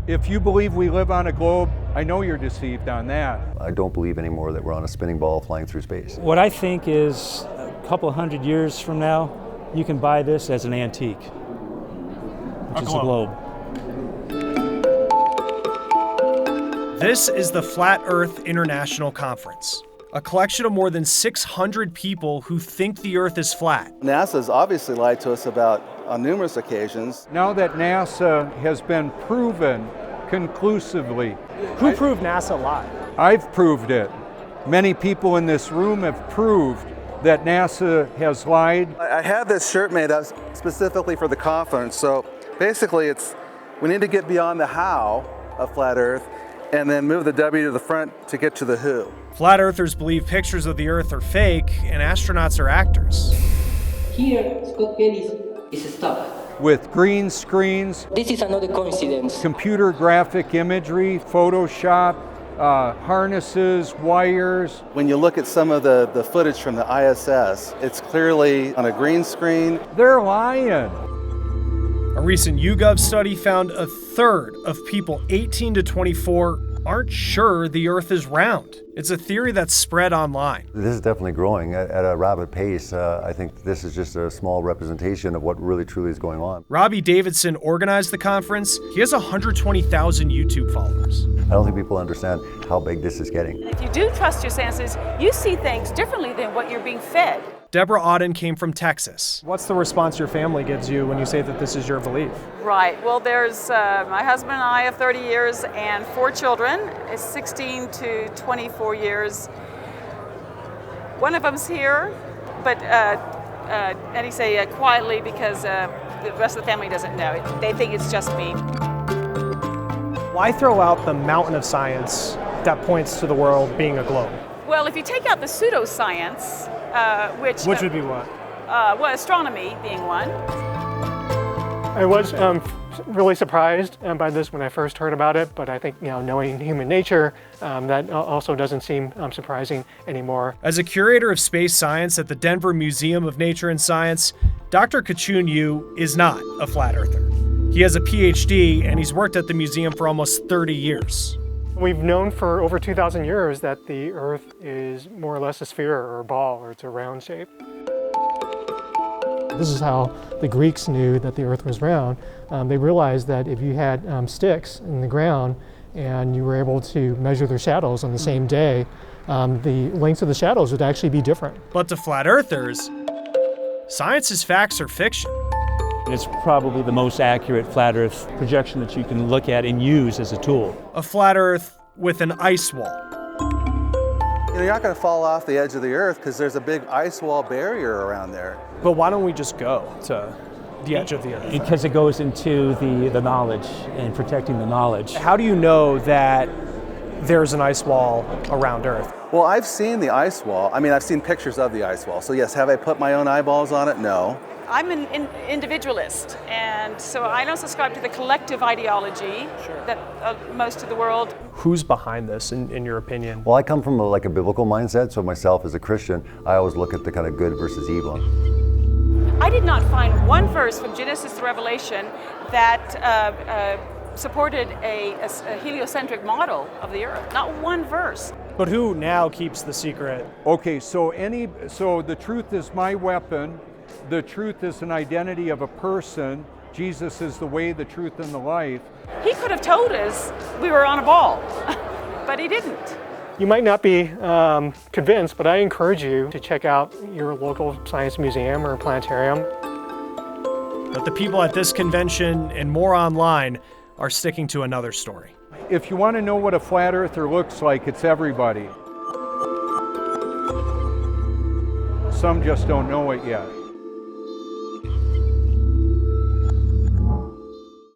If you believe we live on a globe, I know you're deceived on that. I don't believe anymore that we're on a spinning ball flying through space. What I think is a couple hundred years from now, you can buy this as an antique, which is a globe. This is the Flat Earth International Conference, a collection of more than 600 people who think the Earth is flat. NASA's obviously lied to us about on numerous occasions. Now that NASA has been proven conclusively. Who proved NASA lied? I've proved it. Many people in this room have proved that NASA has lied. I had this shirt made up specifically for the conference, so basically we need to get beyond the how of flat Earth and then move the W to the front to get to the who. Flat Earthers believe pictures of the Earth are fake and astronauts are actors. Here, Scott Kelly is stuck. With green screens, This is another coincidence. computer graphic imagery, Photoshop, harnesses, wires. When you look at some of the footage from the ISS, it's clearly on a green screen. They're lying. A recent YouGov study found a third of people 18 to 24 aren't sure the Earth is round. It's a theory that's spread online. This is definitely growing at a rapid pace. I think this is just a small representation of what really truly is going on. Robbie Davidson organized the conference. He has 120,000 YouTube followers. I don't think people understand how big this is getting. If you do trust your senses, you see things differently than what you're being fed. Deborah Auden came from Texas. What's the response your family gives you when you say that this is your belief? Right. Well, there's my husband and I have 30 years and 4 children. It's 16 to 24 years. One of them's here, but and he say quietly because the rest of the family doesn't know. They think it's just me. Why throw out the mountain of science that points to the world being a globe? Well, if you take out the pseudoscience, which Which would be what? well, astronomy being one. I was really surprised by this when I first heard about it, but I think, knowing human nature, that also doesn't seem surprising anymore. As a curator of space science at the Denver Museum of Nature and Science, Dr. Kachun Yu is not a flat earther. He has a PhD and he's worked at the museum for almost 30 years. We've known for over 2,000 years that the Earth is more or less a sphere or a ball, or it's a round shape. This is how the Greeks knew that the Earth was round. They realized that if you had sticks in the ground and you were able to measure their shadows on the same day, the lengths of the shadows would actually be different. But to flat earthers, science's facts are fiction. It's probably the most accurate flat Earth projection that you can look at and use as a tool. A flat Earth with an ice wall. You're not going to fall off the edge of the Earth because there's a big ice wall barrier around there. But why don't we just go to the edge of the Earth? Because it goes into the knowledge and protecting the knowledge. How do you know that there's an ice wall around Earth? Well, I've seen the ice wall. I mean, I've seen pictures of the ice wall. So yes, have I put my own eyeballs on it? No. I'm an individualist, and so I don't subscribe to the collective ideology that most of the world. Who's behind this, in your opinion? Well, I come from a biblical mindset, so myself as a Christian, I always look at the kind of good versus evil. I did not find one verse from Genesis to Revelation that supported a heliocentric model of the Earth. Not one verse. But who now keeps the secret? Okay, so the truth is my weapon. The truth is an identity of a person. Jesus is the way, the truth, and the life. He could have told us we were on a ball, but he didn't. You might not be convinced, but I encourage you to check out your local science museum or planetarium. But the people at this convention and more online are sticking to another story. If you want to know what a flat earther looks like, it's everybody. Some just don't know it yet.